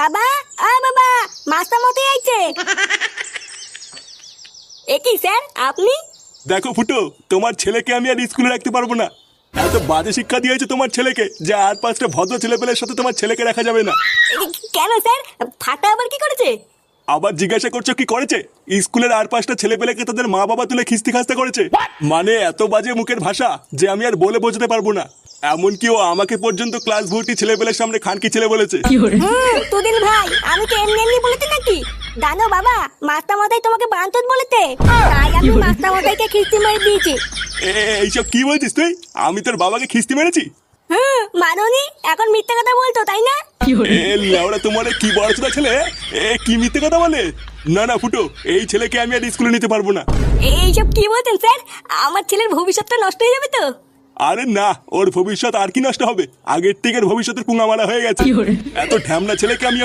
বাবা, বাবা, মাস্টার মতে আইছে। কি স্যার আপনি? দেখো ফুটো, তোমার ছেলেকে আমি আর স্কুলে রাখতে পারবো না। এত বাজে শিক্ষা দিয়েছে তোমার ছেলেকে যে আর 5টা ভদ্র ছেলেপেলের সাথে তোমার ছেলেকে রাখা যাবে না। কেন স্যার, ফাটা আবার কি করেছে? আবার জিজ্ঞাসা করছো কি করেছে? স্কুলের আর 5টা ছেলেপেলেকে তাদের মা বাবা তুলে খিস্তি খাস্তা করেছে। মানে এত বাজে মুখের ভাষা যে আমি আর বলে বোঝাতে পারবো না। এমনকি ও আমাকে পর্যন্ত ক্লাস ভর্তি ছেলেপেলের সামনে খানকি ছেলে বলেছে। তুদিন ভাই, আমি তো এমনি এমনি বলেছি নাকি? জানো বাবা, মাস্টার মশাই তোমাকে বাঞ্চত বলেছে, তাই আমি মাস্টার মশাইকে খিস্তি মেরে দিয়েছি। এইসব কি বলছিস তুই? আমি তোর বাবাকে খিস্তি মেরেছি? মারোনি, এখন মিথ্যে কথা বলতো তাই না? লেওড়া তোমার কি বড় ছেলে, কি মিথ্যে কথা বলে? না না ফুটো, এই ছেলেকে আমি আর স্কুলে নিতে পারবো না। এইসব কি বলছেন স্যার? আমার ছেলের ভবিষ্যৎটা নষ্ট হয়ে যাবে তো। আরে না, ওর ভবিষ্যৎ আর কি নষ্ট হবে? আগের থেকে ভবিষ্যতের পুঙ্গা মারা হয়ে গেছে। এত ঢ্যামনা ছেলেকে আমি